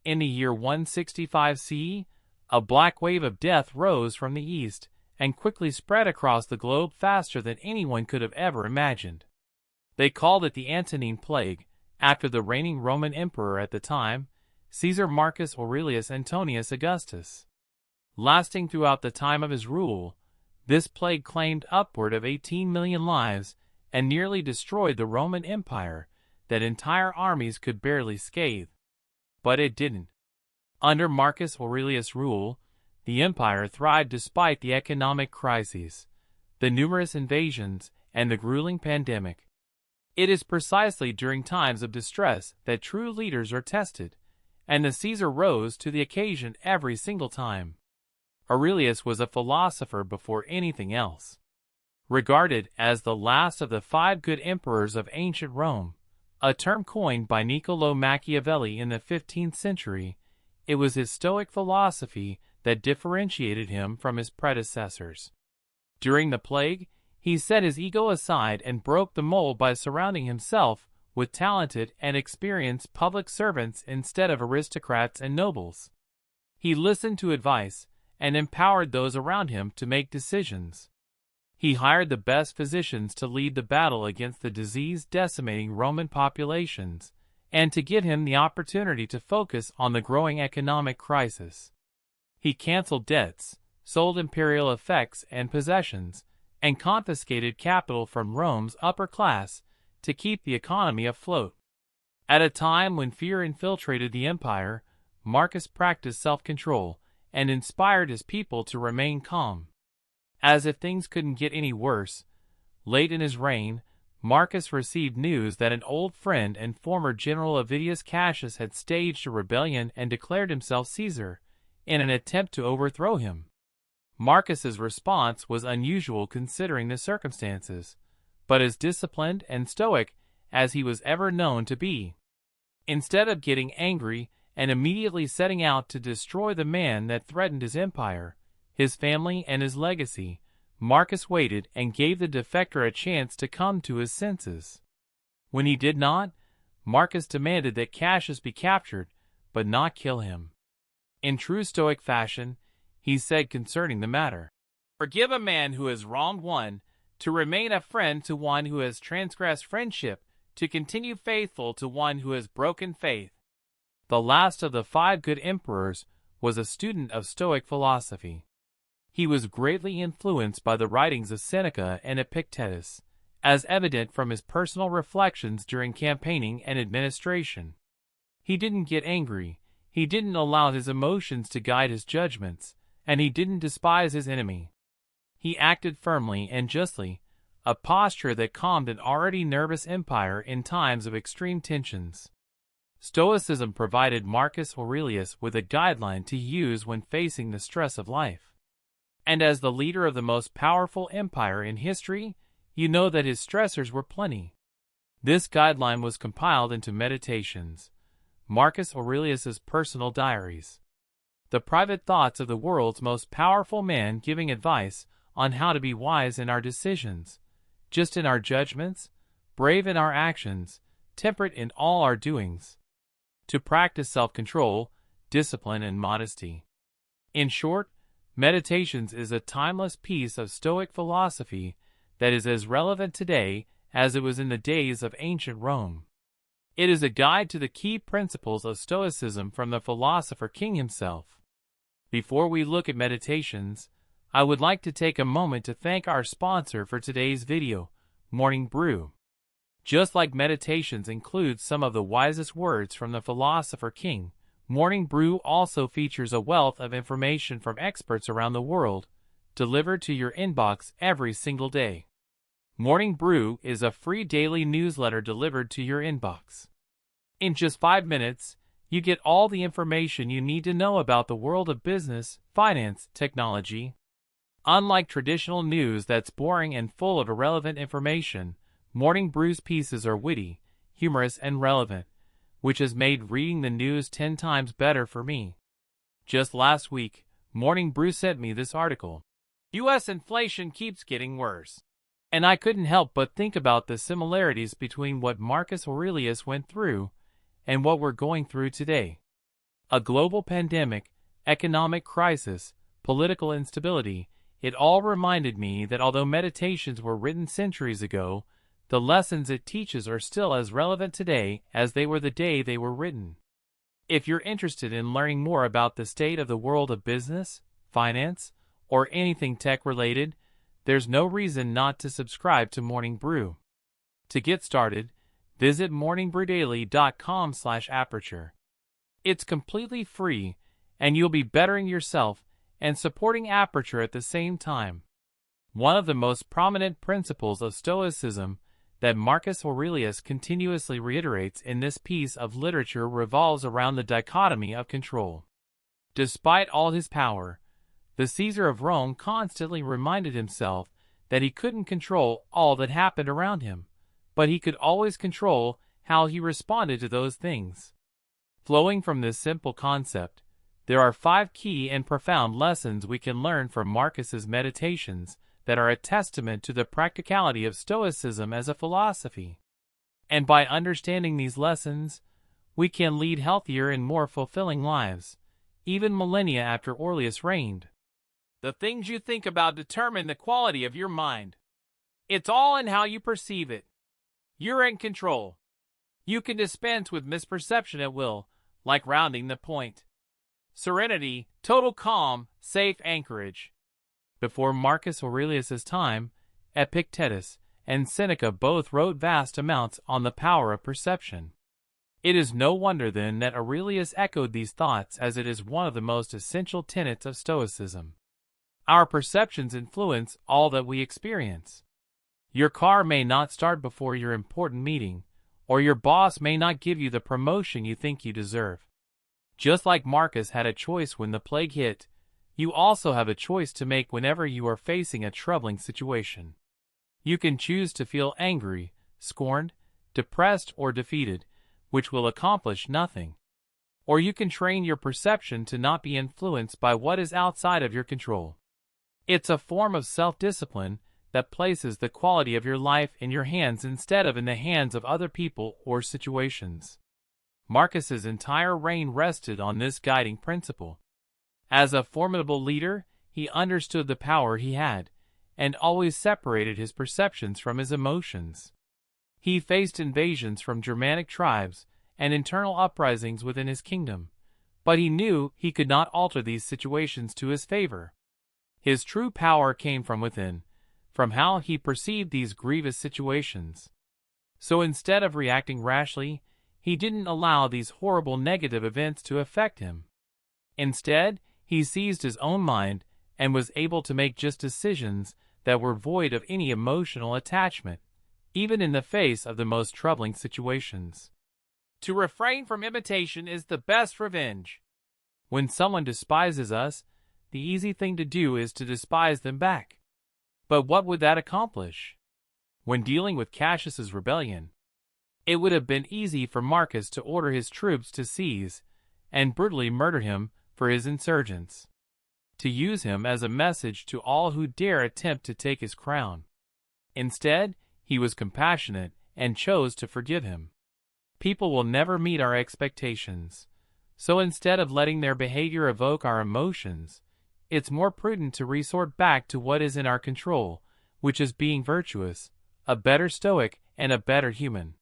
In the year 165 CE, a black wave of death rose from the east and quickly spread across the globe faster than anyone could have ever imagined. They called it the Antonine Plague, after the reigning Roman emperor at the time, Caesar Marcus Aurelius Antonius Augustus. Lasting throughout the time of his rule, this plague claimed upward of 18 million lives and nearly destroyed the Roman Empire that entire armies could barely scathe. But it didn't. Under Marcus Aurelius' rule, the empire thrived despite the economic crises, the numerous invasions, and the grueling pandemic. It is precisely during times of distress that true leaders are tested, and the Caesar rose to the occasion every single time. Aurelius was a philosopher before anything else. Regarded as the last of the 5 good emperors of ancient Rome, a term coined by Niccolo Machiavelli in the 15th century, it was his Stoic philosophy that differentiated him from his predecessors. During the plague, he set his ego aside and broke the mold by surrounding himself with talented and experienced public servants instead of aristocrats and nobles. He listened to advice and empowered those around him to make decisions. He hired the best physicians to lead the battle against the disease-decimating Roman populations and to give him the opportunity to focus on the growing economic crisis. He canceled debts, sold imperial effects and possessions, and confiscated capital from Rome's upper class to keep the economy afloat. At a time when fear infiltrated the empire, Marcus practiced self-control and inspired his people to remain calm. As if things couldn't get any worse, late in his reign, Marcus received news that an old friend and former general Avidius Cassius had staged a rebellion and declared himself Caesar, in an attempt to overthrow him. Marcus's response was unusual considering the circumstances, but as disciplined and stoic as he was ever known to be. Instead of getting angry and immediately setting out to destroy the man that threatened his empire, his family, and his legacy, Marcus waited and gave the defector a chance to come to his senses. When he did not, Marcus demanded that Cassius be captured, but not kill him. In true Stoic fashion, he said concerning the matter, "Forgive a man who has wronged one, to remain a friend to one who has transgressed friendship, to continue faithful to one who has broken faith." The last of the 5 good emperors was a student of Stoic philosophy. He was greatly influenced by the writings of Seneca and Epictetus, as evident from his personal reflections during campaigning and administration. He didn't get angry, he didn't allow his emotions to guide his judgments, and he didn't despise his enemy. He acted firmly and justly, a posture that calmed an already nervous empire in times of extreme tensions. Stoicism provided Marcus Aurelius with a guideline to use when facing the stress of life. And as the leader of the most powerful empire in history, you know that his stressors were plenty. This guideline was compiled into Meditations, Marcus Aurelius's personal diaries. The private thoughts of the world's most powerful man giving advice on how to be wise in our decisions, just in our judgments, brave in our actions, temperate in all our doings. To practice self-control, discipline, and modesty. In short, Meditations is a timeless piece of Stoic philosophy that is as relevant today as it was in the days of ancient Rome. It is a guide to the key principles of Stoicism from the philosopher king himself. Before we look at Meditations, I would like to take a moment to thank our sponsor for today's video, Morning Brew. Just like Meditations includes some of the wisest words from the philosopher king, Morning Brew also features a wealth of information from experts around the world, delivered to your inbox every single day. Morning Brew is a free daily newsletter delivered to your inbox. In just 5 minutes, you get all the information you need to know about the world of business, finance, technology. Unlike traditional news that's boring and full of irrelevant information, Morning Brew's pieces are witty, humorous, and relevant, which has made reading the news 10 times better for me. Just last week, Morning Brew sent me this article. U.S. inflation keeps getting worse. And I couldn't help but think about the similarities between what Marcus Aurelius went through and what we're going through today. A global pandemic, economic crisis, political instability, it all reminded me that although meditations were written centuries ago, the lessons it teaches are still as relevant today as they were the day they were written. If you're interested in learning more about the state of the world of business, finance, or anything tech-related, there's no reason not to subscribe to Morning Brew. To get started, visit morningbrewdaily.com/aperture. It's completely free, and you'll be bettering yourself and supporting Aperture at the same time. One of the most prominent principles of Stoicism that Marcus Aurelius continuously reiterates in this piece of literature revolves around the dichotomy of control. Despite all his power, the Caesar of Rome constantly reminded himself that he couldn't control all that happened around him, but he could always control how he responded to those things. Flowing from this simple concept, there are 5 key and profound lessons we can learn from Marcus's meditations that are a testament to the practicality of Stoicism as a philosophy. And by understanding these lessons, we can lead healthier and more fulfilling lives, even millennia after Aurelius reigned. The things you think about determine the quality of your mind. It's all in how you perceive it. You're in control. You can dispense with misperception at will, like rounding the point. Serenity, total calm, safe anchorage. Before Marcus Aurelius's time, Epictetus and Seneca both wrote vast amounts on the power of perception. It is no wonder then that Aurelius echoed these thoughts, as it is one of the most essential tenets of Stoicism. Our perceptions influence all that we experience. Your car may not start before your important meeting, or your boss may not give you the promotion you think you deserve. Just like Marcus had a choice when the plague hit, you also have a choice to make whenever you are facing a troubling situation. You can choose to feel angry, scorned, depressed, or defeated, which will accomplish nothing. Or you can train your perception to not be influenced by what is outside of your control. It's a form of self-discipline that places the quality of your life in your hands instead of in the hands of other people or situations. Marcus's entire reign rested on this guiding principle. As a formidable leader, he understood the power he had, and always separated his perceptions from his emotions. He faced invasions from Germanic tribes and internal uprisings within his kingdom, but he knew he could not alter these situations to his favor. His true power came from within, from how he perceived these grievous situations. So instead of reacting rashly, he didn't allow these horrible negative events to affect him. Instead, he seized his own mind and was able to make just decisions that were void of any emotional attachment, even in the face of the most troubling situations. To refrain from imitation is the best revenge. When someone despises us, the easy thing to do is to despise them back. But what would that accomplish? When dealing with Cassius's rebellion, it would have been easy for Marcus to order his troops to seize and brutally murder him for his insurgents, to use him as a message to all who dare attempt to take his crown. Instead, he was compassionate and chose to forgive him. People will never meet our expectations, so instead of letting their behavior evoke our emotions, it's more prudent to resort back to what is in our control, which is being virtuous, a better Stoic, and a better human.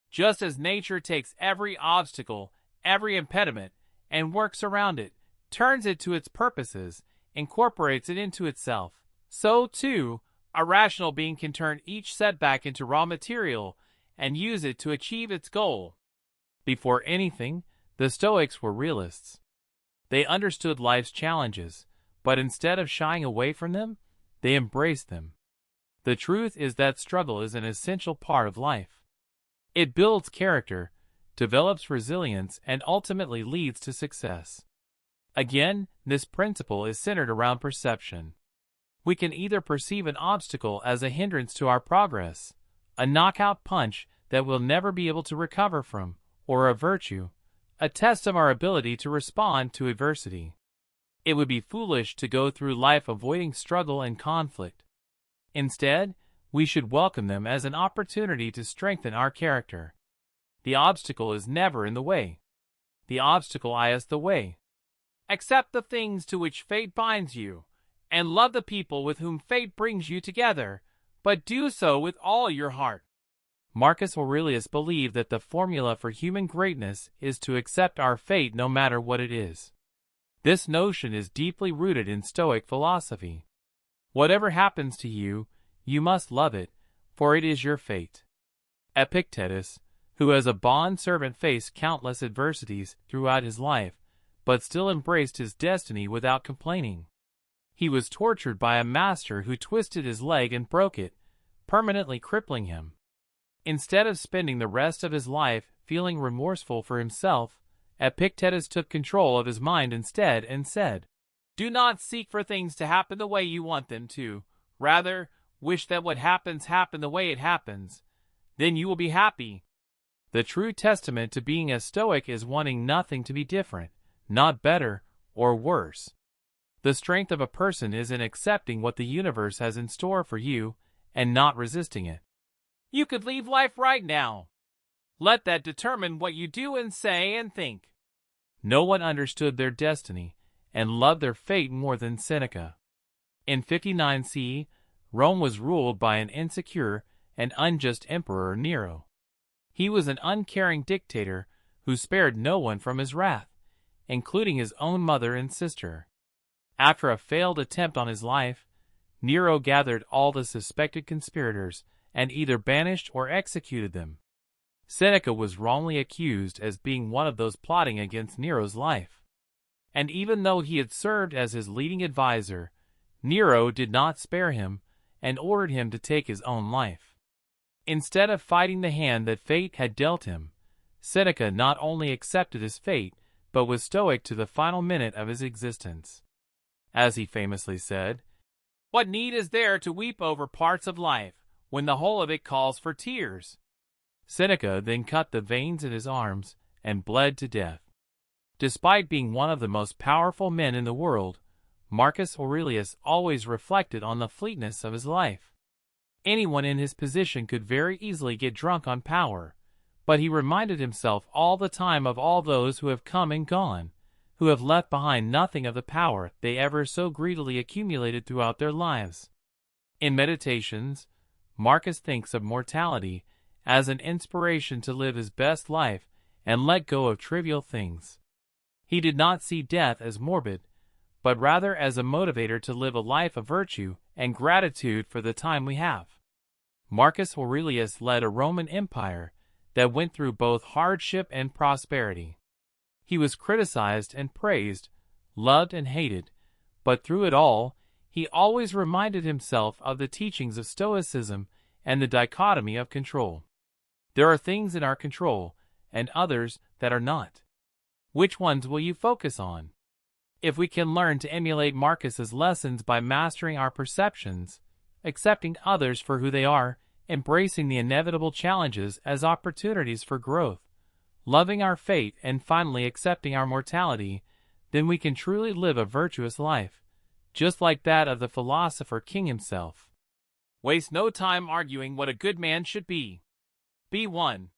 Just as nature takes every obstacle, every impediment, and works around it, turns it to its purposes, incorporates it into itself, so too, a rational being can turn each setback into raw material and use it to achieve its goal. Before anything, the Stoics were realists. They understood life's challenges, but instead of shying away from them, they embraced them. The truth is that struggle is an essential part of life. It builds character, develops resilience, and ultimately leads to success. Again, this principle is centered around perception. We can either perceive an obstacle as a hindrance to our progress, a knockout punch that we'll never be able to recover from, or a virtue, a test of our ability to respond to adversity. It would be foolish to go through life avoiding struggle and conflict. Instead, we should welcome them as an opportunity to strengthen our character. The obstacle is never in the way. the obstacle lies the way. Accept the things to which fate binds you, and love the people with whom fate brings you together, but do so with all your heart. Marcus Aurelius believed that the formula for human greatness is to accept our fate no matter what it is. This notion is deeply rooted in Stoic philosophy. Whatever happens to you, you must love it, for it is your fate. Epictetus, who as a bond servant faced countless adversities throughout his life, but still embraced his destiny without complaining. He was tortured by a master who twisted his leg and broke it, permanently crippling him. Instead of spending the rest of his life feeling remorseful for himself, Epictetus took control of his mind instead and said, "Do not seek for things to happen the way you want them to. Rather, wish that what happens happen the way it happens. Then you will be happy." The true testament to being a Stoic is wanting nothing to be different, not better or worse. The strength of a person is in accepting what the universe has in store for you and not resisting it. You could leave life right now. Let that determine what you do and say and think. No one understood their destiny and loved their fate more than Seneca. In 59 CE, Rome was ruled by an insecure and unjust emperor, Nero. He was an uncaring dictator who spared no one from his wrath, including his own mother and sister. After a failed attempt on his life, Nero gathered all the suspected conspirators and either banished or executed them. Seneca was wrongly accused as being one of those plotting against Nero's life. And even though he had served as his leading advisor, Nero did not spare him and ordered him to take his own life. Instead of fighting the hand that fate had dealt him, Seneca not only accepted his fate, but was stoic to the final minute of his existence. As he famously said, "What need is there to weep over parts of life, when the whole of it calls for tears?" Seneca then cut the veins in his arms and bled to death. Despite being one of the most powerful men in the world, Marcus Aurelius always reflected on the fleetness of his life. Anyone in his position could very easily get drunk on power, but he reminded himself all the time of all those who have come and gone, who have left behind nothing of the power they ever so greedily accumulated throughout their lives. In Meditations, Marcus thinks of mortality as an inspiration to live his best life and let go of trivial things. He did not see death as morbid, but rather as a motivator to live a life of virtue and gratitude for the time we have. Marcus Aurelius led a Roman Empire that went through both hardship and prosperity. He was criticized and praised, loved and hated, but through it all, he always reminded himself of the teachings of Stoicism and the dichotomy of control. There are things in our control, and others that are not. Which ones will you focus on? If we can learn to emulate Marcus's lessons by mastering our perceptions, accepting others for who they are, embracing the inevitable challenges as opportunities for growth, loving our fate, and finally accepting our mortality, then we can truly live a virtuous life, just like that of the philosopher King himself. Waste no time arguing what a good man should be. Be one.